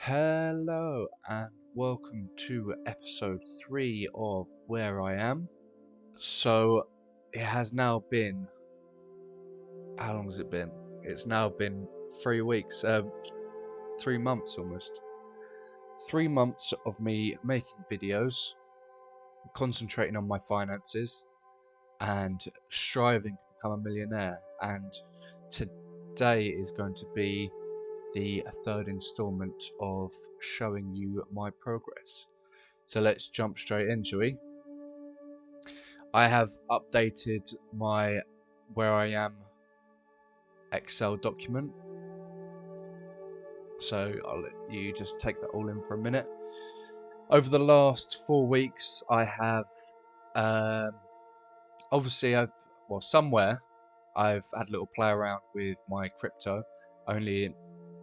Hello and welcome to episode 3 of Where I Am. So it has now been, how long has it been? It's now been 3 weeks, 3 months almost. 3 months of me making videos, concentrating on my finances and striving to become a millionaire. And today is going to be the third installment of showing you my progress. So let's jump straight in, shall we? I have updated my Where I Am Excel document, so I'll let you just take that all in for a minute. Over the last 4 weeks, I have obviously somewhere I've had a little play around with my crypto, only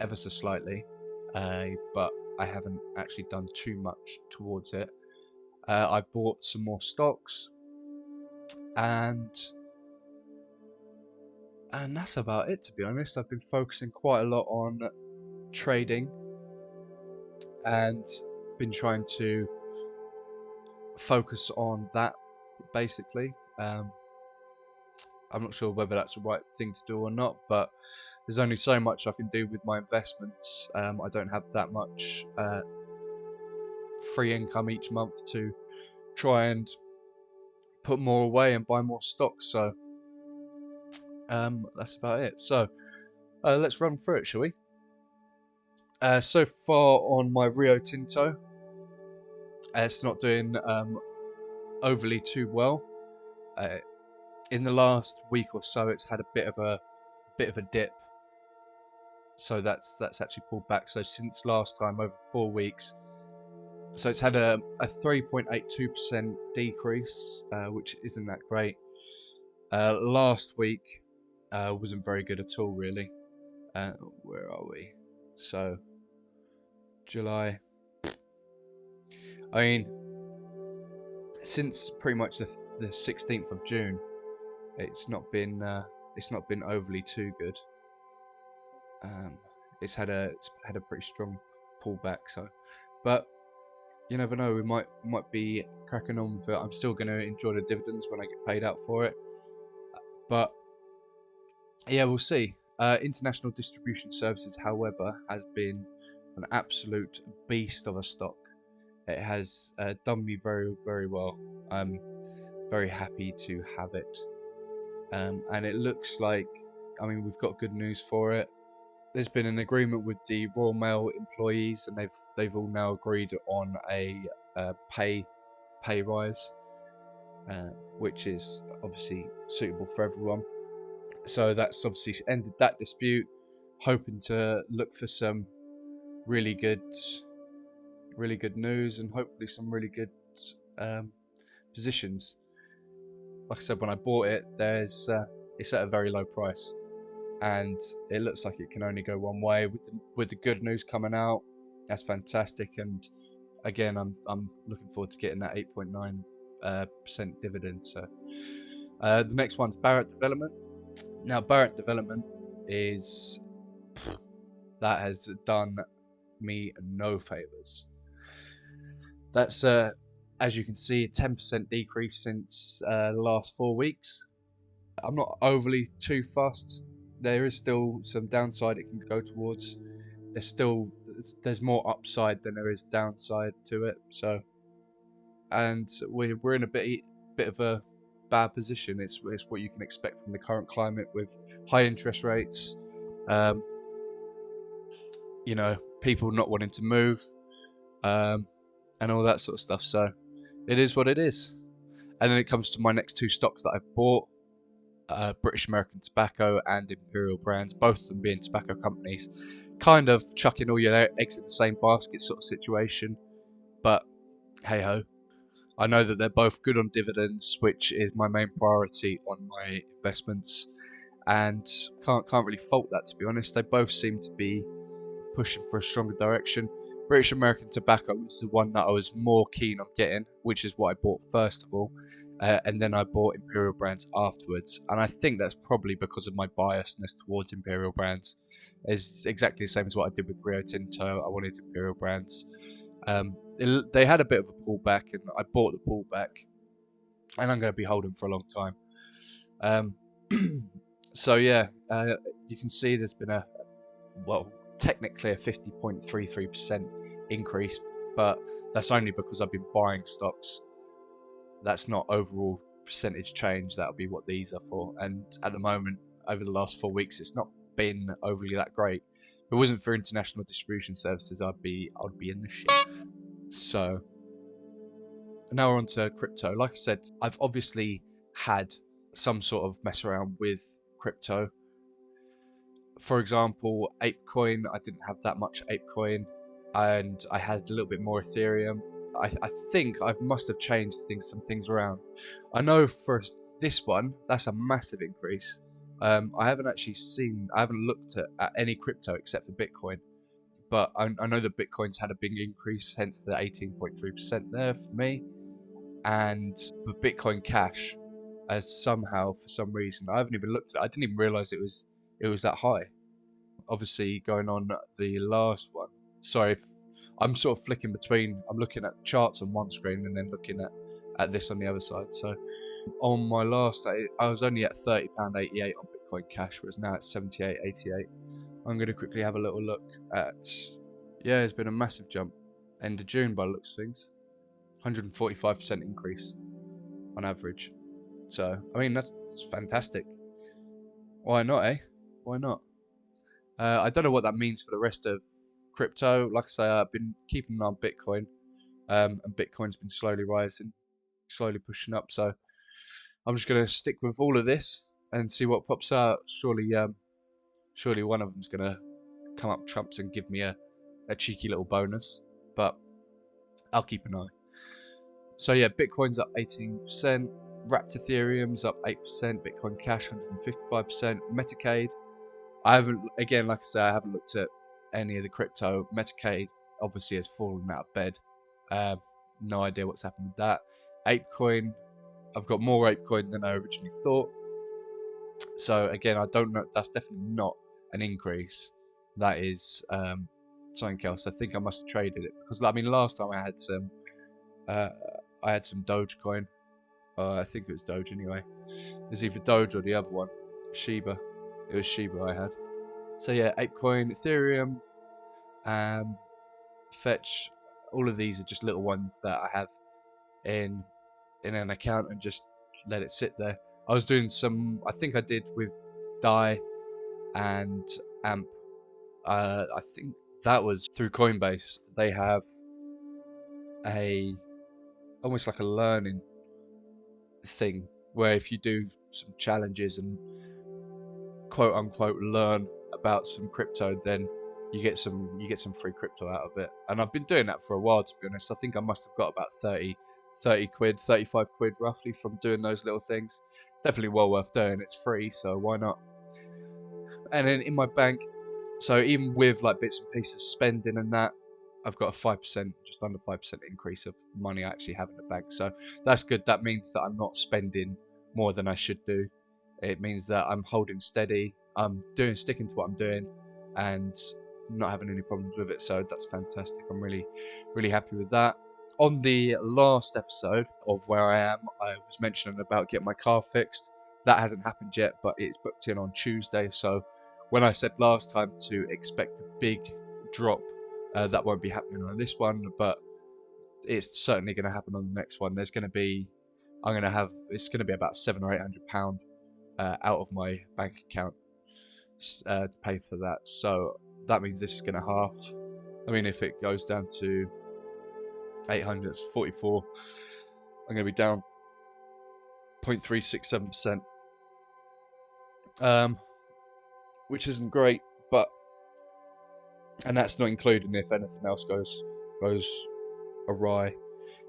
ever so slightly, but I haven't actually done too much towards it. I bought some more stocks, and that's about it, to be honest. I've been focusing quite a lot on trading and been trying to focus on that, basically. I'm not sure whether that's the right thing to do or not, but there's only so much I can do with my investments. I don't have that much free income each month to try and put more away and buy more stocks, so that's about it. So let's run through it, shall we? So far on my Rio Tinto, it's not doing overly too well. In the last week or so, it's had a bit of a dip, so that's actually pulled back. So since last time, over 4 weeks, so it's had a 3.82% decrease, which isn't that great. Last week wasn't very good at all, really. Where are we? So July. I mean, since pretty much the 16th of June, it's not been overly too good. It's had a pretty strong pullback. So, but you never know. We might be cracking on with it. I'm still going to enjoy the dividends when I get paid out for it. But yeah, we'll see. International Distribution Services, however, has been an absolute beast of a stock. It has done me very, very well. I'm very happy to have it. And it looks like, I mean, we've got good news for it. There's been an agreement with the Royal Mail employees, and they've all now agreed on a pay rise, which is obviously suitable for everyone. So that's obviously ended that dispute. Hoping to look for some really good news and hopefully some really good positions. Like I said, when I bought it, it's at a very low price, and it looks like it can only go one way. With the good news coming out, that's fantastic. And again, I'm looking forward to getting that 8.9% dividend. So the next one's Barrett Development. Now Barrett Development that has done me no favors. That's as you can see, a 10% decrease since the last 4 weeks. I'm not overly too fussed. There is still some downside it can go towards. There's more upside than there is downside to it. So, and we're in a bit of a bad position. It's what you can expect from the current climate with high interest rates. You know, people not wanting to move, and all that sort of stuff. So, it is what it is. And then it comes to my next two stocks that I've bought. British American Tobacco and Imperial Brands, both of them being tobacco companies, kind of chucking all your eggs in the same basket sort of situation. But hey ho, I know that they're both good on dividends, which is my main priority on my investments, and can't really fault that, to be honest. They both seem to be pushing for a stronger direction. British American Tobacco was the one that I was more keen on getting, which is what I bought first of all. and then I bought Imperial Brands afterwards. And I think that's probably because of my biasness towards Imperial Brands. It's exactly the same as what I did with Rio Tinto. I wanted Imperial Brands. They had a bit of a pullback, and I bought the pullback, and I'm going to be holding for a long time. So yeah, you can see there's been technically a 50.33% increase, but that's only because I've been buying stocks. That's not overall percentage change. That'll be what these are for. And at the moment, over the last 4 weeks, it's not been overly that great. If it wasn't for international distribution services, I'd be in the shit. So now we're on to crypto. Like I said, I've obviously had some sort of mess around with crypto. For example, ApeCoin, I didn't have that much ApeCoin, and I had a little bit more Ethereum. I think I must have changed some things around. I know for this one, that's a massive increase. I haven't looked at any crypto except for Bitcoin, but I know that Bitcoin's had a big increase, hence the 18.3% there for me. And the Bitcoin Cash, as somehow, for some reason, I haven't even looked at it. I didn't even realize it was that high. Obviously, going on the last one. Sorry, I'm sort of flicking between. I'm looking at charts on one screen and then looking at this on the other side. So on my last day, I was only at £30.88 on Bitcoin Cash, whereas now it's £78.88. I'm going to quickly have a little look at. Yeah, it's been a massive jump. End of June by the looks of things. 145% increase on average. So, I mean, that's fantastic. Why not, eh? Why not? I don't know what that means for the rest of crypto. Like I say, I've been keeping an eye on Bitcoin, and Bitcoin's been slowly rising, slowly pushing up. So I'm just going to stick with all of this and see what pops out. Surely one of them's going to come up trumps and give me a cheeky little bonus, but I'll keep an eye. So yeah, Bitcoin's up 18%, Wrapped Ethereum's up 8%, Bitcoin Cash 155%, Metacade. I haven't, again, like I say, I haven't looked at any of the crypto. Metacade obviously has fallen out of bed. No idea what's happened with that. ApeCoin, I've got more ApeCoin than I originally thought. So again, I don't know. That's definitely not an increase. That is something else. I think I must have traded it because, I mean, last time I had some Dogecoin. I think it was Doge anyway. It's either Doge or the other one, Shiba. It was Shiba I had. So yeah, ApeCoin, Ethereum, Fetch. All of these are just little ones that I have in an account and just let it sit there. I was doing some. I think I did with DAI and AMP. I think that was through Coinbase. They have almost like a learning thing where if you do some challenges and quote unquote learn about some crypto, then you get some free crypto out of it. And I've been doing that for a while, to be honest. I think I must have got about 30 quid, 35 quid roughly from doing those little things. Definitely well worth doing. It's free, so why not? And then in my bank, so even with like bits and pieces spending and that, I've got a 5%, just under 5% increase of money I actually have in the bank. So that's good. That means that I'm not spending more than I should do. It means that I'm holding steady. I'm sticking to what I'm doing, and not having any problems with it. So that's fantastic. I'm really, really happy with that. On the last episode of Where I Am, I was mentioning about getting my car fixed. That hasn't happened yet, but it's booked in on Tuesday. So when I said last time to expect a big drop, that won't be happening on this one, but it's certainly going to happen on the next one. It's going to be about £700 or £800 out of my bank account to pay for that. So that means this is going to half. I mean, if it goes down to 800, it's 44. I'm going to be down 0.367%, which isn't great, and that's not including if anything else goes awry.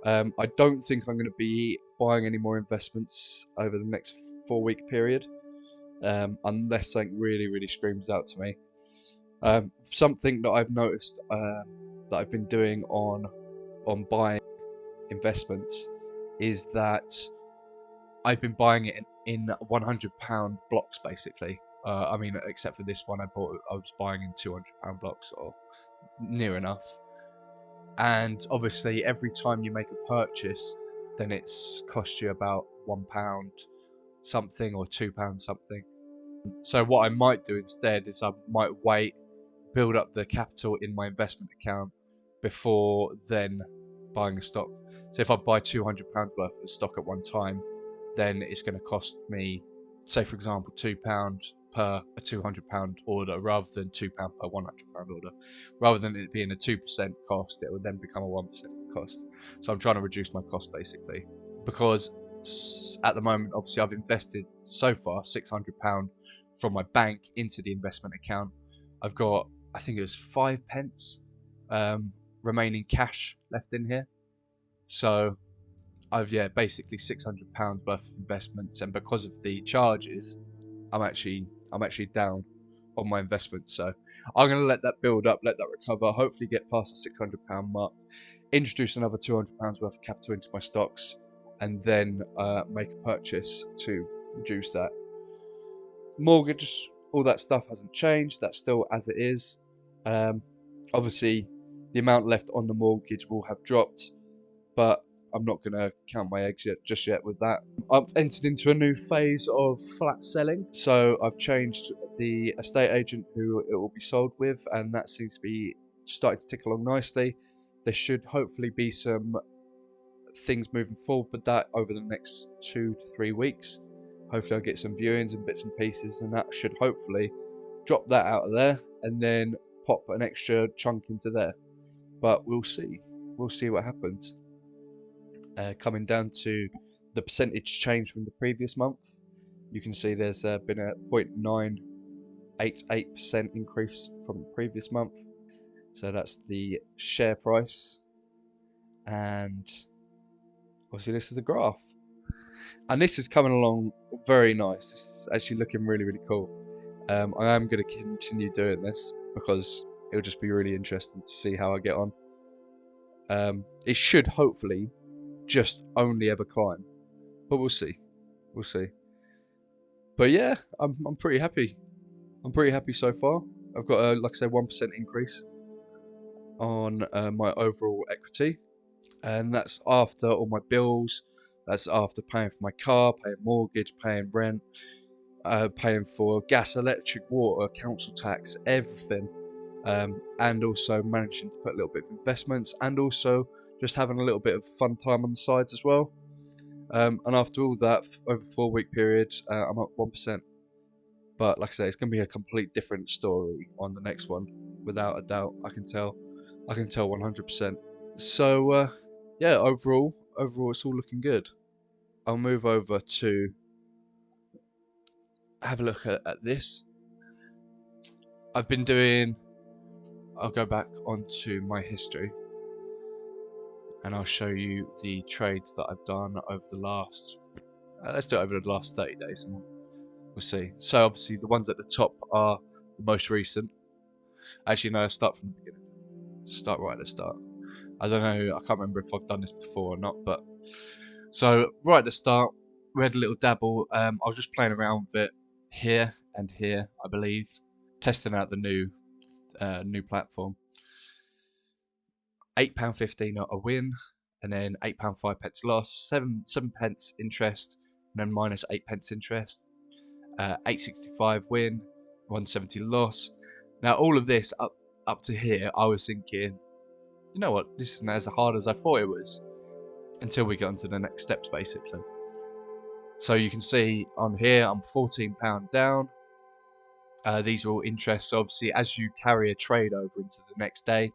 I don't think I'm going to be buying any more investments over the next 4-week period, unless something really, really screams out to me. Something that I've noticed that I've been doing on buying investments is that I've been buying it in £100 blocks basically. I mean, except for this one, I was buying in £200 blocks or near enough. And obviously, every time you make a purchase, then it's cost you about £1 something or £2 something. So what I might do instead is I might wait, build up the capital in my investment account before then buying a stock. So if I buy £200 worth of stock at one time, then it's going to cost me, say for example, £2 per a £200 order, rather than £2 per £100 order. Rather than it being a 2% cost, it will then become a 1% cost. So I'm trying to reduce my cost basically, because at the moment, obviously, I've invested so far £600 from my bank into the investment account. I've got, I think it was 5p remaining cash left in here. So I've basically £600 worth of investments, and because of the charges, I'm actually down on my investment. So I'm gonna let that build up, let that recover, hopefully get past the £600 mark, introduce another £200 worth of capital into my stocks, and then make a purchase to reduce that. Mortgage, all that stuff hasn't changed. That's still as it is. Obviously, the amount left on the mortgage will have dropped, but I'm not going to count my eggs just yet with that. I've entered into a new phase of flat selling. So I've changed the estate agent who it will be sold with, and that seems to be starting to tick along nicely. There should hopefully be some things moving forward with that over the next 2 to 3 weeks. Hopefully I'll get some viewings and bits and pieces, and that should hopefully drop that out of there and then pop an extra chunk into there. But we'll see what happens. Coming down to the percentage change from the previous month, you can see there's been a 0.988% increase from the previous month. So that's the share price, and obviously this is the graph, and this is coming along very nice. It's actually looking really, really cool. I am going to continue doing this because it'll just be really interesting to see how I get on. It should hopefully just only ever climb, but we'll see. But yeah, I'm pretty happy. I'm pretty happy so far. I've got a, like I say, 1% increase on my overall equity, and that's after all my bills. That's after paying for my car, paying mortgage, paying rent, paying for gas, electric, water, council tax, everything. And also managing to put a little bit of investments, and also just having a little bit of fun time on the sides as well. And after all that, over the 4-week period, I'm up 1%. But like I say, it's going to be a complete different story on the next one, without a doubt. I can tell 100%. So yeah, overall, it's all looking good. I'll move over to have a look at this. I'll go back onto my history, and I'll show you the trades that I've done over the last, let's do it over the last 30 days, and we'll see. So obviously the ones at the top are the most recent. Actually, no, let's start from the beginning. Start right at the start. I don't know, I can't remember if I've done this before or not, but so right at the start, we had a little dabble. I was just playing around with it here and here, I believe, testing out the new platform. £8.15 a win, and then £8.5 loss, 7p interest, and then minus 8p interest. 865 win, 170 loss. Now all of this up to here, I was thinking, you know what, this isn't as hard as I thought it was, until we get onto the next steps basically. So you can see on here I'm £14 down. These are all interests. Obviously, as you carry a trade over into the next day,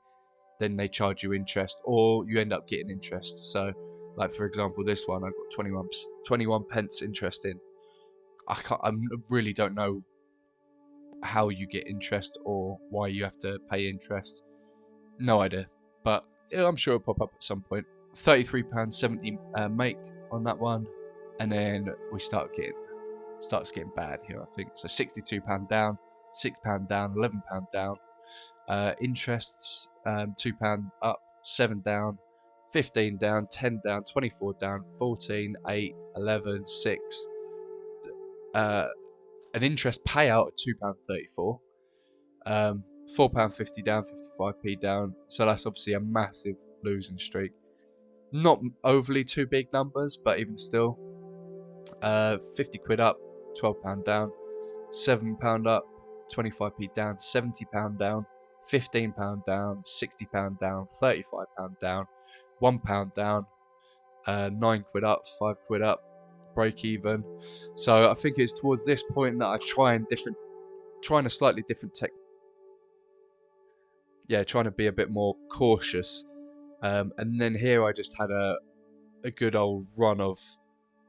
then they charge you interest, or you end up getting interest. So, like for example, this one I got 21p interest in. I really don't know how you get interest or why you have to pay interest. No idea, but yeah, I'm sure it'll pop up at some point. £33.70 make on that one, and then we starts getting bad here, I think. So £62 down, £6 down, £11 down. Interests, £2 up, £7 down, 15 down, 10 down, 24 down, 14, 8, 11, 6. An interest payout of £2.34. £4.50 down, 55p down. So that's obviously a massive losing streak. Not overly too big numbers, but even still. 50 quid up, £12 down. £7 up, 25p down. £70 down, £15 down, £60 down, £35 down, £1 down. 9 quid up, 5 quid up, break even. So I think it's towards this point that I trying a slightly different tech. Yeah, trying to be a bit more cautious. And then here I just had a good old run of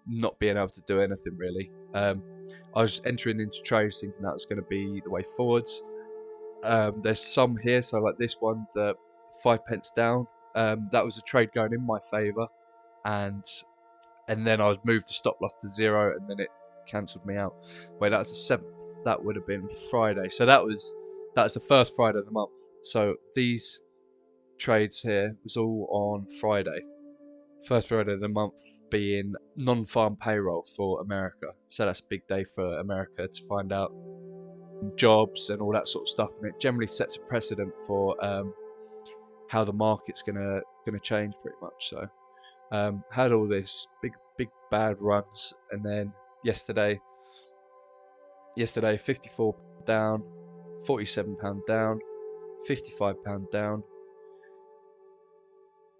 not being able to do anything really. I was entering into trades thinking that was going to be the way forwards. There's some here, so like this one, the 5 pence down. That was a trade going in my favour, and then I moved the stop loss to 0, and then it cancelled me out. Wait, that was the 7th. That would have been Friday. So that's the first Friday of the month. So these trades here was all on Friday. First Friday of the month being non-farm payroll for America. So that's a big day for America to find out jobs and all that sort of stuff, and it generally sets a precedent for how the market's gonna change pretty much. So had all this big bad runs, and then yesterday 54 down, £47 down, £55 down,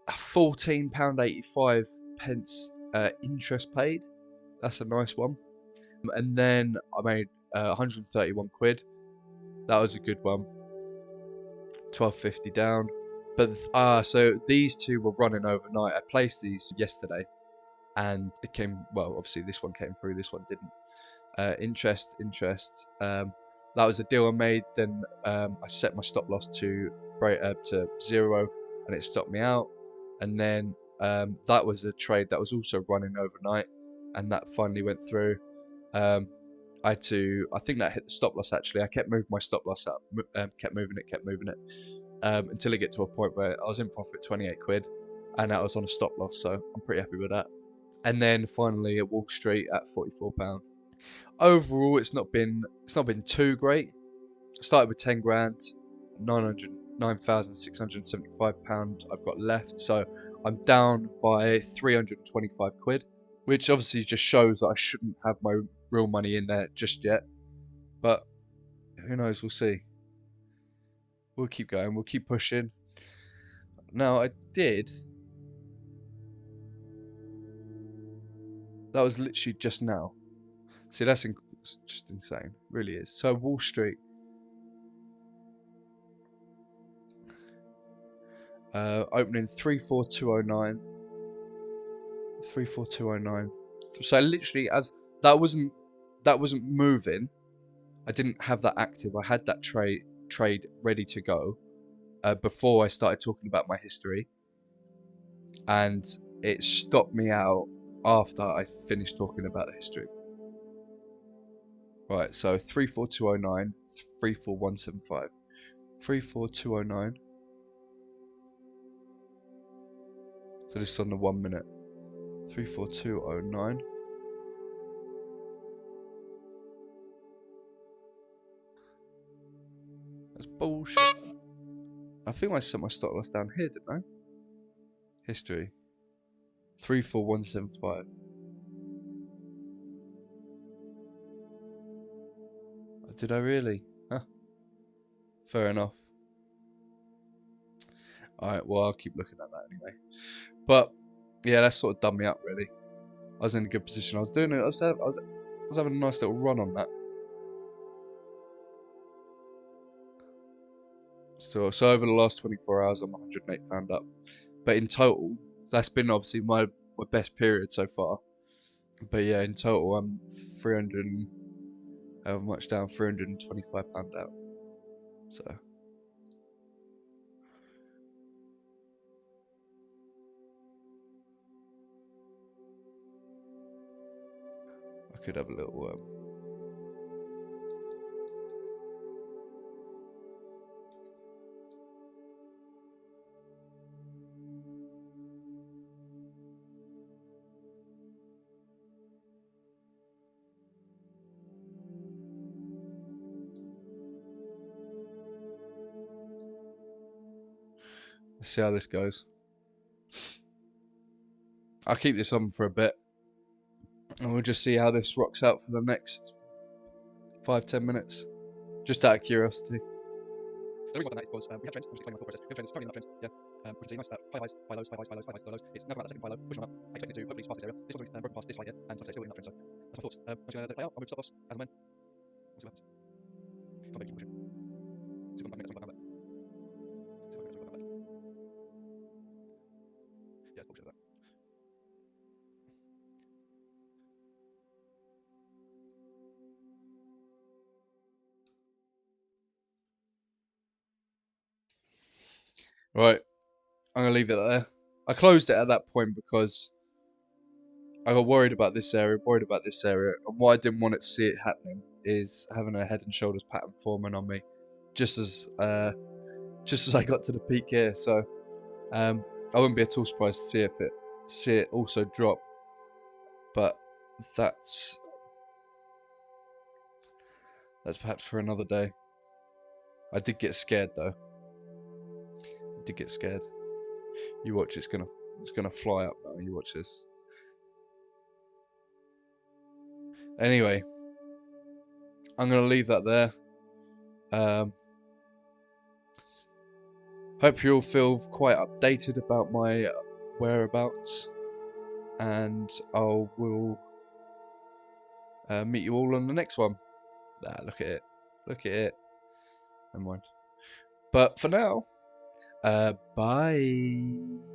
£14.85 interest paid. That's a nice one. And then I made 131 quid. That was a good one. £12.50 down. But so these two were running overnight. I placed these yesterday, and it came, well, obviously this one came through, this one didn't. Interest. That was a deal I made. Then I set my stop loss to 0, and it stopped me out. And then that was a trade that was also running overnight, and that finally went through. I think that hit the stop loss actually. I kept moving my stop loss up, kept moving it, until it get to a point where I was in profit 28 quid, and that was on a stop loss, so I'm pretty happy with that. And then finally at Wall Street at £44. Overall, it's not been too great. I started with 10 grand, £9,675 I've got left, so I'm down by 325 quid, which obviously just shows that I shouldn't have my real money in there just yet. But who knows? We'll see. We'll keep going. We'll keep pushing. Now I did. That was literally just now. See, that's just insane. Really is. So Wall Street. Opening 34209. 34209. So literally, as that wasn't moving, I didn't have that active. I had that trade ready to go before I started talking about my history, and it stopped me out after I finished talking about the history. Right, so 34209, 34175, 34209. So this is on the 1 minute. 34209. That's bullshit. I think I set my stop loss down here, didn't I? History. 34175. Did I really? Huh. Fair enough. Alright, well, I'll keep looking at that anyway. But yeah, that sort of done me up really. I was in a good position. I was doing it. I was having a nice little run on that. Still, so over the last 24 hours, I'm £108 up. But in total, that's been obviously my best period so far. But yeah, in total, I'm 300. How much down? £325 out. So. I could have a little Let's see how this goes. I'll keep this on for a bit, and we'll just see how this rocks out for the next 5-10 minutes, just out of curiosity. The reason why I've done that is because we have trends. I'm just explaining my thought process. We have trends, currently in that trend. Yeah. We can see nice high highs, high lows, high highs, high lows, high highs, high lows. It's now about that second high low, pushing on up. I expect it to hopefully pass this area. This one's broken past this high here, and like I say, still in that trend. So that's my thoughts. I'm just going to let it play out. I'll move stop loss as and when. We'll see what happens. Can't maybe keep pushing. See if I can get something like that. See if I can get something like that. Yeah, it's bullshit that. Right, I'm gonna leave it there. I closed it at that point because I got worried about this area, and what I didn't want it to see it happening is having a head and shoulders pattern forming on me, just as I got to the peak here. So I wouldn't be at all surprised to see it also drop, but that's perhaps for another day. I did get scared though. I did get scared. You watch, it's gonna fly up now. You watch this. Anyway, I'm gonna leave that there. Hope you all feel quite updated about my whereabouts, and I will meet you all on the next one. Look at it. Look at it. Never mind. But for now, bye.